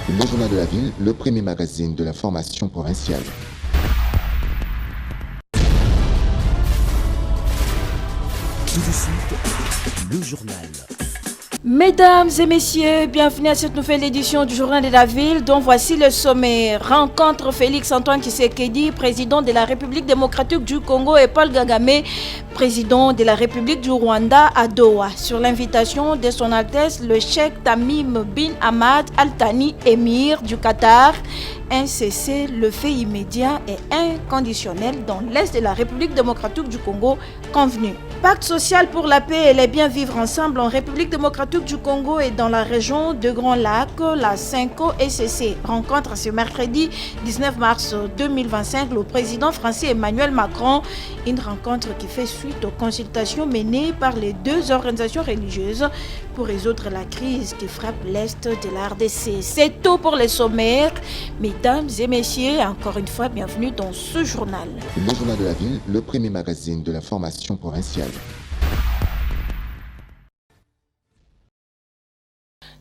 Le Journal de la Ville, le premier magazine de la formation provinciale. Tout de suite, le journal. Mesdames et messieurs, bienvenue à cette nouvelle édition du Journal de la Ville dont voici le sommet. Rencontre Félix-Antoine Tshisekedi, président de la République démocratique du Congo, et Paul Kagame, président de la République du Rwanda à Doha. Sur l'invitation de son Altesse, le Cheikh Tamim bin Hamad Al Thani, émir du Qatar, un cessez-le-feu immédiat et inconditionnel dans l'est de la République démocratique du Congo convenu. Pacte social pour la paix et les bien vivre ensemble en République démocratique du Congo et dans la région de Grand Lac, la 5OSCC rencontre ce mercredi 19 mars 2025 le président français Emmanuel Macron, une rencontre qui fait suite aux consultations menées par les deux organisations religieuses pour résoudre la crise qui frappe l'est de la RDC. C'est tout pour les sommaires. Mesdames et messieurs, encore une fois, bienvenue dans ce journal. Le Journal de la Ville, le premier magazine de la formation provinciale.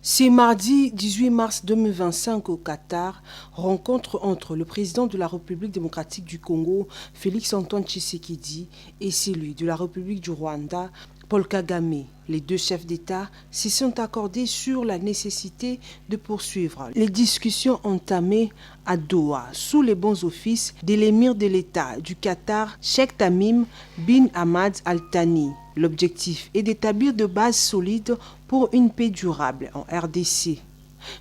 C'est mardi 18 mars 2025 au Qatar, rencontre entre le président de la République démocratique du Congo, Félix-Antoine Tshisekedi, et celui de la République du Rwanda, Paul Kagame. Les deux chefs d'État s'y sont accordés sur la nécessité de poursuivre les discussions entamées à Doha sous les bons offices de l'émir de l'État du Qatar, Cheikh Tamim bin Hamad Al Thani. L'objectif est d'établir de bases solides pour une paix durable en RDC.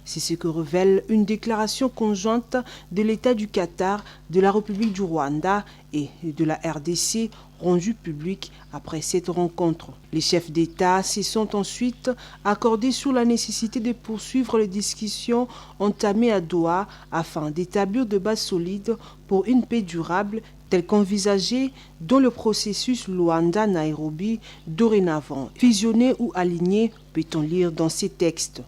C'est ce que révèle une déclaration conjointe de l'État du Qatar, de la République du Rwanda et de la RDC rendue publique après cette rencontre. Les chefs d'État se sont ensuite accordés sur la nécessité de poursuivre les discussions entamées à Doha afin d'établir de bases solides pour une paix durable telle qu'envisagée dans le processus Luanda-Nairobi dorénavant. Fusionné ou aligné, peut-on lire dans ces textes.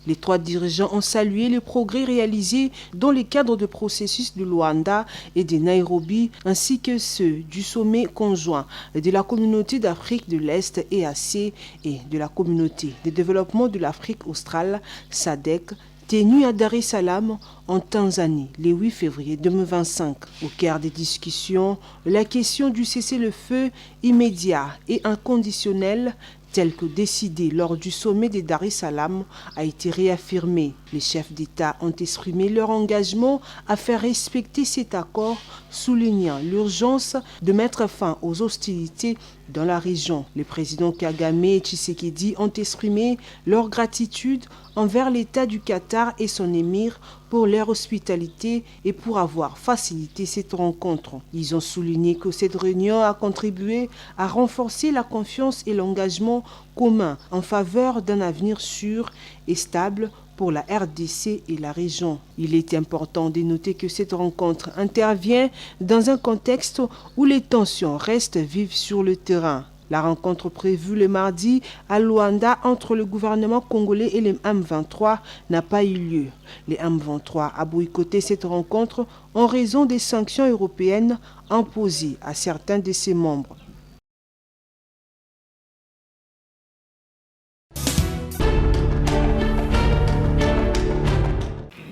Les trois dirigeants ont salué les progrès réalisés dans le cadre du processus de Luanda et de Nairobi, ainsi que ceux du sommet conjoint de la communauté d'Afrique de l'Est EAC et de la communauté de développement de l'Afrique australe SADC, tenu à Dar es Salaam en Tanzanie le 8 février 2025. Au cœur des discussions, la question du cessez-le-feu immédiat et inconditionnel tel que décidé lors du sommet de Dar es Salaam a été réaffirmé. Les chefs d'État ont exprimé leur engagement à faire respecter cet accord, soulignant l'urgence de mettre fin aux hostilités dans la région. Les présidents Kagame et Tshisekedi ont exprimé leur gratitude envers l'État du Qatar et son émir pour leur hospitalité et pour avoir facilité cette rencontre. Ils ont souligné que cette réunion a contribué à renforcer la confiance et l'engagement commun en faveur d'un avenir sûr et stable pour la RDC et la région. Il est important de noter que cette rencontre intervient dans un contexte où les tensions restent vives sur le terrain. La rencontre prévue le mardi à Luanda entre le gouvernement congolais et les M23 n'a pas eu lieu. Les M23 a boycotté cette rencontre en raison des sanctions européennes imposées à certains de ses membres.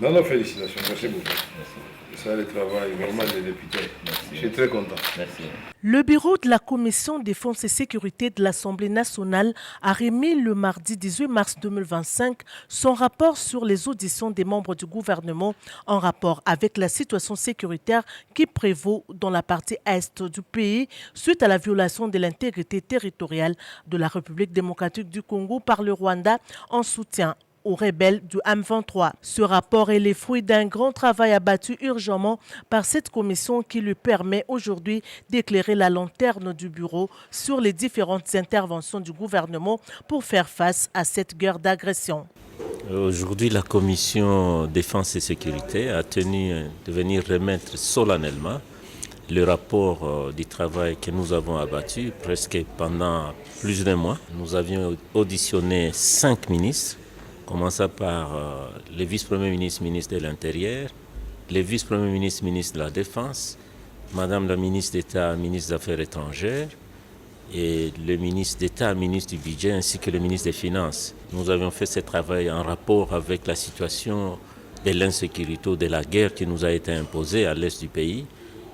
Non, non, félicitations, merci beaucoup. Ça, le travail vraiment des députés. Je suis très content. Merci. Le bureau de la Commission défense et sécurité de l'Assemblée nationale a remis le mardi 18 mars 2025 son rapport sur les auditions des membres du gouvernement en rapport avec la situation sécuritaire qui prévaut dans la partie est du pays suite à la violation de l'intégrité territoriale de la République démocratique du Congo par le Rwanda en soutien aux rebelles du M23. Ce rapport est le fruit d'un grand travail abattu urgemment par cette commission qui lui permet aujourd'hui d'éclairer la lanterne du bureau sur les différentes interventions du gouvernement pour faire face à cette guerre d'agression. Aujourd'hui, la commission défense et sécurité a tenu de venir remettre solennellement le rapport du travail que nous avons abattu presque pendant plus d'un mois. Nous avions auditionné 5 ministres, commençant par le vice-premier ministre, ministre de l'Intérieur, le vice-premier ministre, ministre de la Défense, Madame la ministre d'État, ministre des Affaires étrangères, et le ministre d'État, ministre du Budget, ainsi que le ministre des Finances. Nous avions fait ce travail en rapport avec la situation de l'insécurité ou de la guerre qui nous a été imposée à l'est du pays.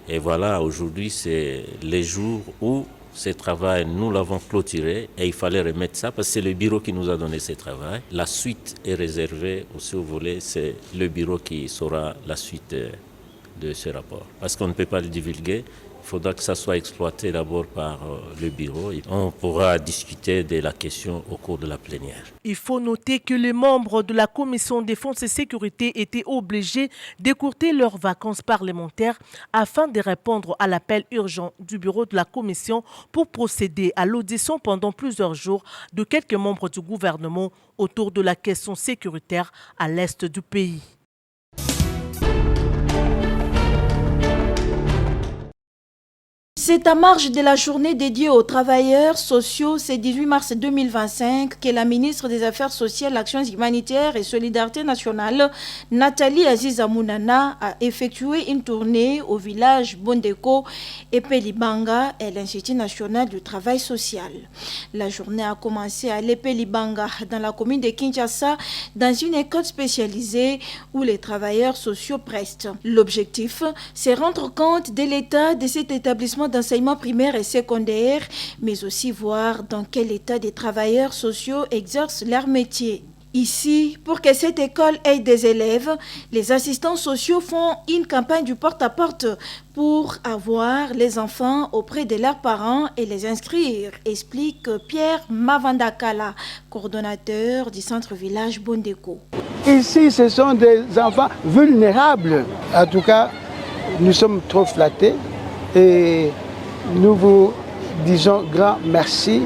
Et voilà, aujourd'hui, c'est les jours où ce travail, nous l'avons clôturé et il fallait remettre ça parce que c'est le bureau qui nous a donné ce travail. La suite est réservée aussi au volet, c'est le bureau qui saura la suite de ce rapport. Parce qu'on ne peut pas le divulguer, il faudra que ça soit exploité d'abord par le bureau. On pourra discuter de la question au cours de la plénière. Il faut noter que les membres de la Commission défense et sécurité étaient obligés d'écourter leurs vacances parlementaires afin de répondre à l'appel urgent du bureau de la Commission pour procéder à l'audition pendant plusieurs jours de quelques membres du gouvernement autour de la question sécuritaire à l'est du pays. C'est à marge de la journée dédiée aux travailleurs sociaux, ce 18 mars 2025, que la ministre des Affaires sociales, Actions humanitaires et Solidarité nationale, Nathalie Aziza Mounana, a effectué une tournée au village Bondeko et Pelibanga et l'Institut national du travail social. La journée a commencé à l'Epelibanga, dans la commune de Kinshasa, dans une école spécialisée où les travailleurs sociaux prestent. L'objectif, c'est rendre compte de l'état de cet établissement d'enseignement primaire et secondaire, mais aussi voir dans quel état des travailleurs sociaux exercent leur métier. Ici, pour que cette école ait des élèves, les assistants sociaux font une campagne du porte-à-porte pour avoir les enfants auprès de leurs parents et les inscrire, explique Pierre Mavandakala, coordonnateur du centre-village Bondeko. Ici, ce sont des enfants vulnérables. En tout cas, nous sommes trop flattés et nous vous disons grand merci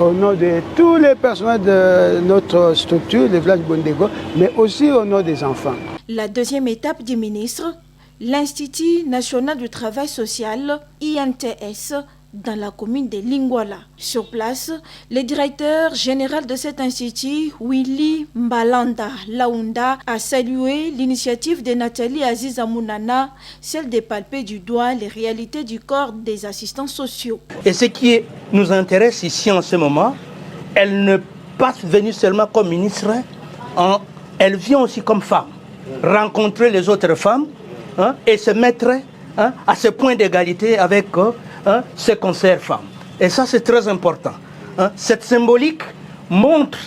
au nom de tous les personnels de notre structure, le village Bondeko, mais aussi au nom des enfants. La deuxième étape du ministre, l'Institut national du travail social, INTS, dans la commune de Lingwala. Sur place, le directeur général de cet institut, Willy Mbalanda Laounda, a salué l'initiative de Nathalie Aziza Mounana, celle de palper du doigt les réalités du corps des assistants sociaux. Et ce qui nous intéresse ici en ce moment, elle ne pas venue seulement comme ministre, elle vient aussi comme femme, rencontrer les autres femmes et se mettre à ce point d'égalité avec ce concert femmes. Et ça, c'est très important. Cette symbolique montre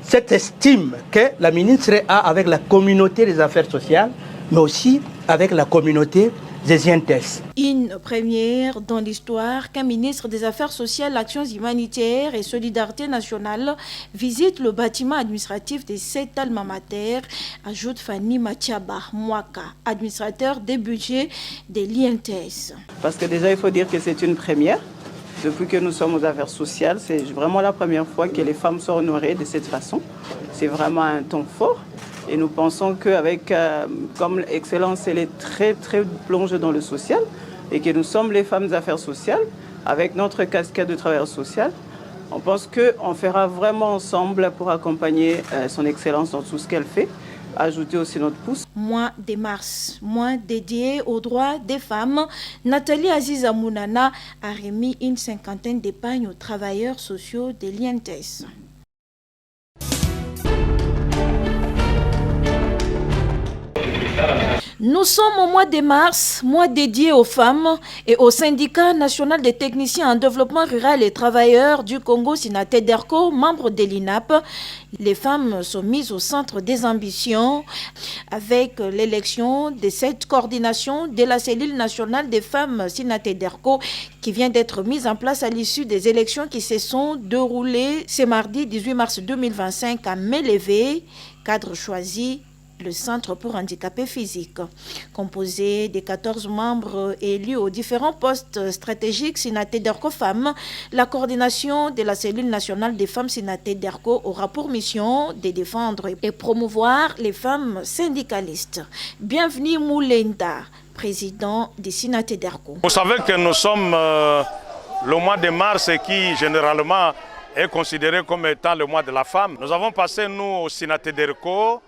cette estime que la ministre a avec la communauté des affaires sociales, mais aussi avec la communauté des INTS. Une première dans l'histoire qu'un ministre des Affaires sociales, Actions humanitaires et Solidarité nationale visite le bâtiment administratif de cet alma mater, ajoute Fanny Matiaba Mwaka, administrateur des budgets de l'INTS. Parce que déjà, il faut dire que c'est une première. Depuis que nous sommes aux affaires sociales, c'est vraiment la première fois que les femmes sont honorées de cette façon. C'est vraiment un temps fort. Et nous pensons qu'avec, comme Excellence, elle est très plongée dans le social et que nous sommes les femmes des affaires sociales, avec notre casquette de travailleur social, on pense qu'on fera vraiment ensemble pour accompagner son Excellence dans tout ce qu'elle fait, ajouter aussi notre pouce. Mois de mars, mois dédié aux droits des femmes, Nathalie Aziza Mounana a remis une cinquantaine d'épargnes aux travailleurs sociaux de l'INTS. Nous sommes au mois de mars, mois dédié aux femmes et au syndicat national des techniciens en développement rural et travailleurs du Congo, Sinatederco, membre de l'INAP. Les femmes sont mises au centre des ambitions avec l'élection de cette coordination de la cellule nationale des femmes Sinatederco qui vient d'être mise en place à l'issue des élections qui se sont déroulées ce mardi 18 mars 2025 à Mélévé, cadre choisi le Centre pour handicapés physiques, composé de 14 membres élus aux différents postes stratégiques Sinatederco Femmes. La coordination de la cellule nationale des femmes Sinatederco aura pour mission de défendre et promouvoir les femmes syndicalistes. Bienvenue Moulenda, président de Sinatederco. Vous savez que nous sommes le mois de mars qui généralement est considéré comme étant le mois de la femme. Nous avons passé, nous, au Sinatederco,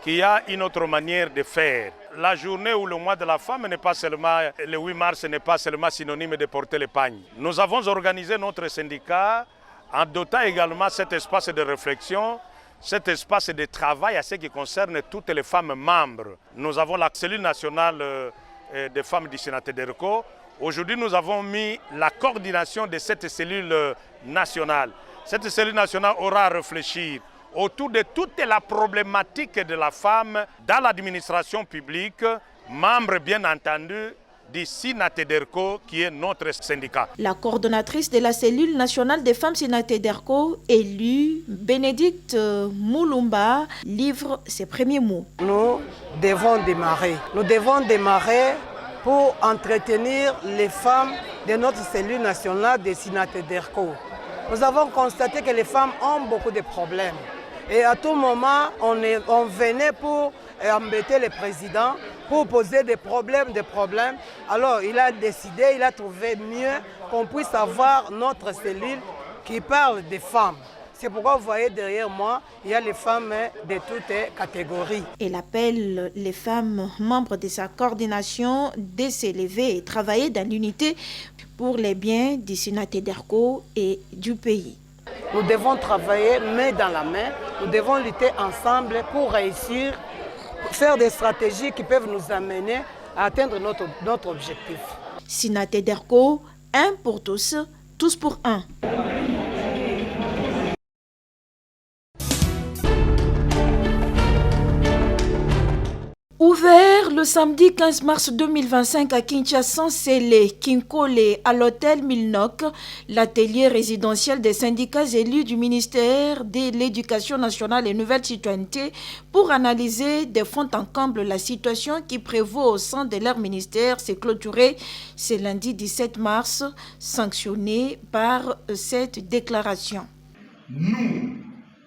qu'il y a une autre manière de faire. La journée ou le mois de la femme n'est pas seulement, le 8 mars n'est pas seulement synonyme de porter les pagnes. Nous avons organisé notre syndicat en dotant également cet espace de réflexion cet espace de travail à ce qui concerne toutes les femmes membres. Nous avons la cellule nationale des femmes du Sinatederko. Aujourd'hui, nous avons mis la coordination de cette cellule nationale. Cette cellule nationale aura à réfléchir autour de toute la problématique de la femme dans l'administration publique, membre bien entendu du Sinatederko qui est notre syndicat. La coordonnatrice de la cellule nationale des femmes Sinatederko, élue Bénédicte Moulumba, livre ses premiers mots. Nous devons démarrer pour entretenir les femmes de notre cellule nationale des Sinatederko. Nous avons constaté que les femmes ont beaucoup de problèmes. Et à tout moment, on venait pour embêter le président, pour poser des problèmes. Alors il a décidé, il a trouvé mieux qu'on puisse avoir notre cellule qui parle des femmes. C'est pourquoi vous voyez derrière moi, il y a les femmes de toutes catégories. Elle appelle les femmes membres de sa coordination de s'élever et travailler dans l'unité pour les biens du Sinatederko et du pays. Nous devons travailler main dans la main, nous devons lutter ensemble pour réussir, faire des stratégies qui peuvent nous amener à atteindre notre objectif. Sinatederko, un pour tous, tous pour un. Ouvert le samedi 15 mars 2025 à Kinshasa, Sélé, Kinkole, à l'hôtel Milnok, l'atelier résidentiel des syndicats élus du ministère de l'Éducation nationale et Nouvelle Citoyenneté pour analyser de fond en comble la situation qui prévaut au sein de leur ministère s'est clôturé ce lundi 17 mars, sanctionné par cette déclaration. Nous,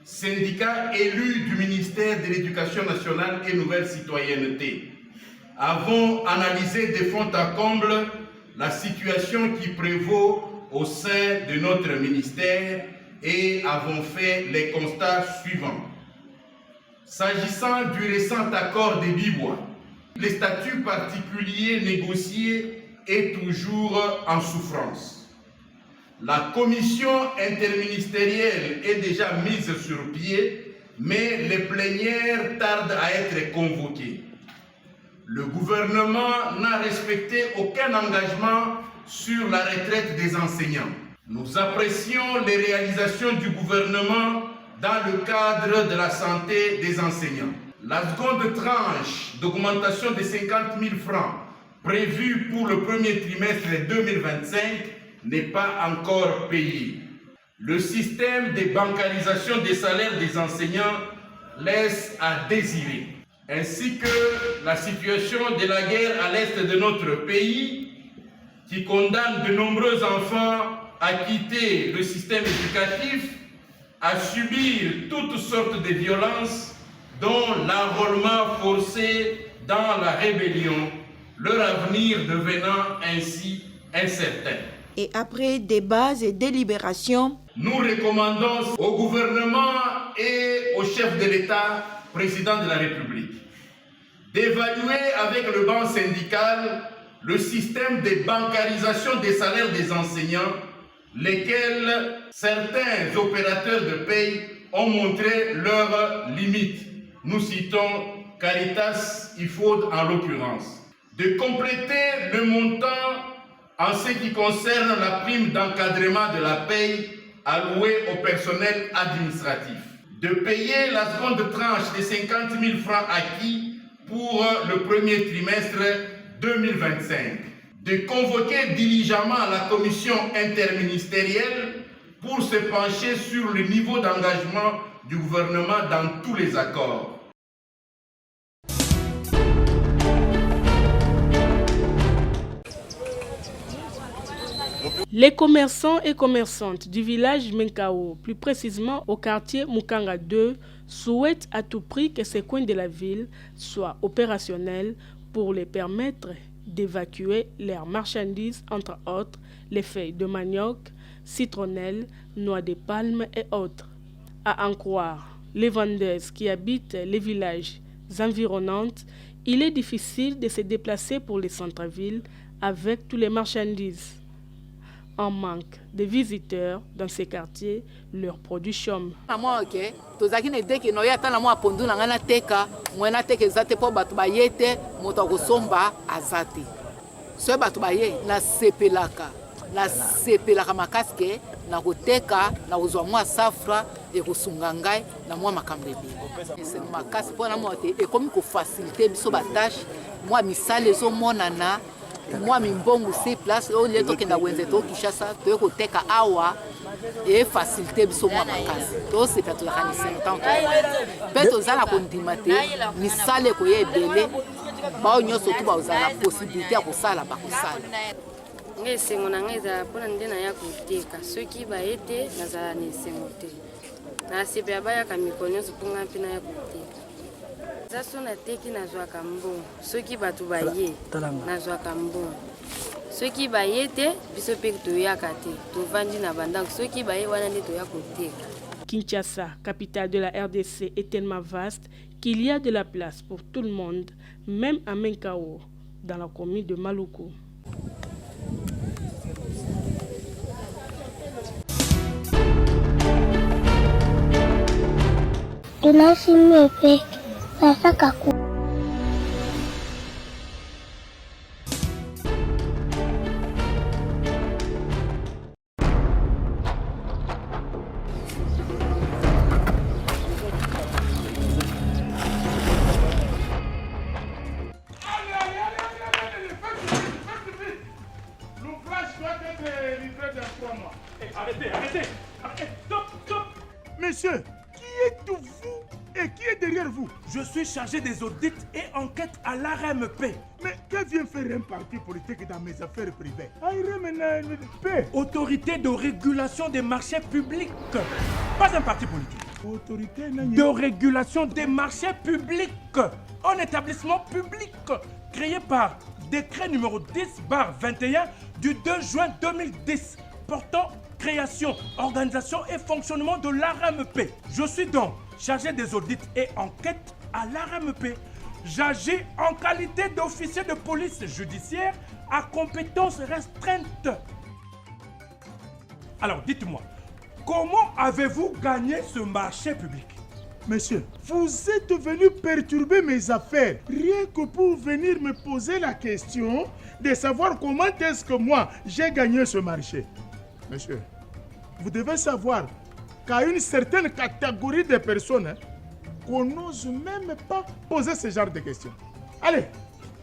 syndicats élus du ministère de l'Éducation nationale et Nouvelle Citoyenneté, avons analysé de fond en comble la situation qui prévaut au sein de notre ministère et avons fait les constats suivants. S'agissant du récent accord de Bibois, le statut particulier négocié est toujours en souffrance. La commission interministérielle est déjà mise sur pied, mais les plénières tardent à être convoquées. Le gouvernement n'a respecté aucun engagement sur la retraite des enseignants. Nous apprécions les réalisations du gouvernement dans le cadre de la santé des enseignants. La seconde tranche d'augmentation de 50 000 francs prévue pour le premier trimestre 2025 n'est pas encore payé. Le système de bancarisation des salaires des enseignants laisse à désirer, ainsi que la situation de la guerre à l'est de notre pays, qui condamne de nombreux enfants à quitter le système éducatif, à subir toutes sortes de violences, dont l'enrôlement forcé dans la rébellion, leur avenir devenant ainsi incertain. Et après débats et délibérations, nous recommandons au gouvernement et au chef de l'État, président de la République, d'évaluer avec le banc syndical le système de bancarisation des salaires des enseignants, lesquels certains opérateurs de paye ont montré leurs limites. Nous citons Caritas, IFOD en l'occurrence. De compléter le montant en ce qui concerne la prime d'encadrement de la paye allouée au personnel administratif. De payer la seconde tranche de 50 000 francs acquis pour le premier trimestre 2025. De convoquer diligemment la commission interministérielle pour se pencher sur le niveau d'engagement du gouvernement dans tous les accords. Les commerçants et commerçantes du village Menkao, plus précisément au quartier Mukanga 2, souhaitent à tout prix que ces coins de la ville soient opérationnels pour les permettre d'évacuer leurs marchandises, entre autres les feuilles de manioc, citronnelle, noix de palme et autres. À en croire les vendeuses qui habitent les villages environnants, il est difficile de se déplacer pour les centres-villes avec toutes les marchandises. En manque de visiteurs dans ces quartiers, leurs produits chôment. na sepelaka makasi ke na koteka na kozwa mwa safra ekosunga ngai na mwa makambo ebele ese makasi mpona mwa te ekomi kofasilite biso batashe mwa misala ezomonana mwa mimbongo si place oyo le tokenda wenze to Kinshasa toye koteka awa efasilite biso mwa makasi tosepela tozalaka ni 50 mpe toza na kondima te misala ekoya ebele bao nyonso tu bazala possibilité ya kosala bakosala ngai esengo na ngai ezala mpona nde naya koteka soki baye te nazala na esengo te nasepela bayaka mikolo nyonso mpo ngai mpe naya koteka eza so nateki nazwaka mbongo soki bato baye nazwaka mbongo soki baye te biso mpe toyaka te tovandi na bandako soki baye wana nde toya koteka. Kinshasa, capitale de la RDC, est tellement vaste qu'il y a de la place pour tout le monde, même à Menkao, dans la commune de Maluku. Monsieur, qui êtes-vous et qui est derrière vous? Je suis chargé des audits et enquêtes à l'ARMP. Mais que vient faire un parti politique dans mes affaires privées? ARMP, Autorité de régulation des marchés publics. Pas un parti politique. Autorité de régulation des marchés publics. Un établissement public créé par décret numéro 10/21 du 2 juin 2010 portant création, organisation et fonctionnement de l'ARMP. Je suis donc chargé des audits et enquêtes à l'ARMP. J'agis en qualité d'officier de police judiciaire à compétences restreintes. Alors dites-moi, comment avez-vous gagné ce marché public? Monsieur, vous êtes venu perturber mes affaires, rien que pour venir me poser la question de savoir comment est-ce que moi j'ai gagné ce marché. Monsieur, vous devez savoir qu'à une certaine catégorie de personnes, qu'on n'ose même pas poser ce genre de questions. Allez,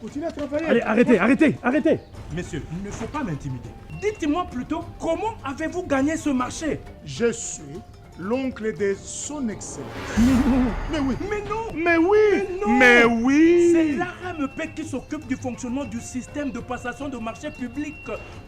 continuez à travailler. Allez, arrêtez. Monsieur, il ne faut pas m'intimider. Dites-moi plutôt, comment avez-vous gagné ce marché? Je suis l'oncle de son excellence. Mais oui. C'est l'ARMP qui s'occupe du fonctionnement du système de passation de marché public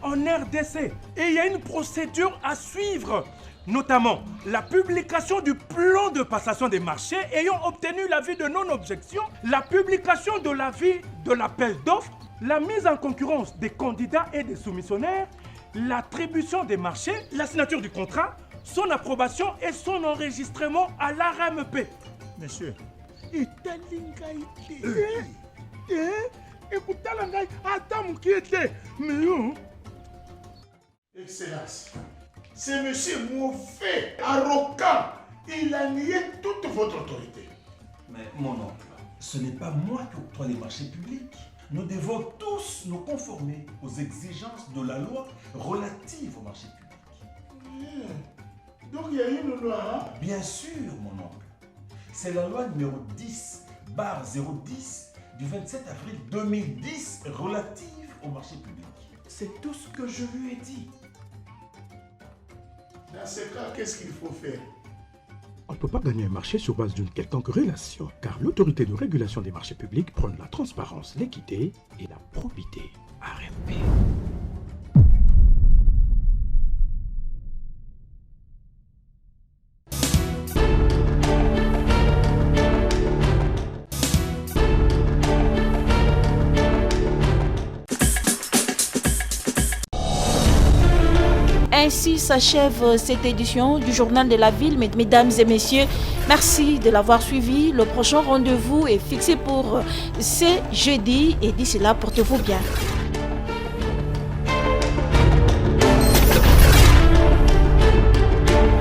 en RDC. Et il y a une procédure à suivre, notamment la publication du plan de passation des marchés ayant obtenu l'avis de non-objection, la publication de l'avis de l'appel d'offres, la mise en concurrence des candidats et des soumissionnaires, l'attribution des marchés, la signature du contrat, son approbation et son enregistrement à l'ARMP. Monsieur, Excellence, c'est monsieur mauvais, arrogant. Il a nié toute votre autorité. Mais mon oncle, ce n'est pas moi qui octroie les marchés publics. Nous devons tous nous conformer aux exigences de la loi relative aux marchés publics. Donc il y a une loi, hein? Bien sûr, mon oncle. C'est la loi numéro 10/010 du 27 avril 2010 relative aux marchés publics. C'est tout ce que je lui ai dit. Dans ce cas, qu'est-ce qu'il faut faire? On ne peut pas gagner un marché sur base d'une quelconque relation, car l'autorité de régulation des marchés publics prône la transparence, l'équité et la probité. ARMP. Ainsi s'achève cette édition du Journal de la Ville. Mesdames et messieurs, merci de l'avoir suivi. Le prochain rendez-vous est fixé pour ce jeudi et d'ici là, portez-vous bien.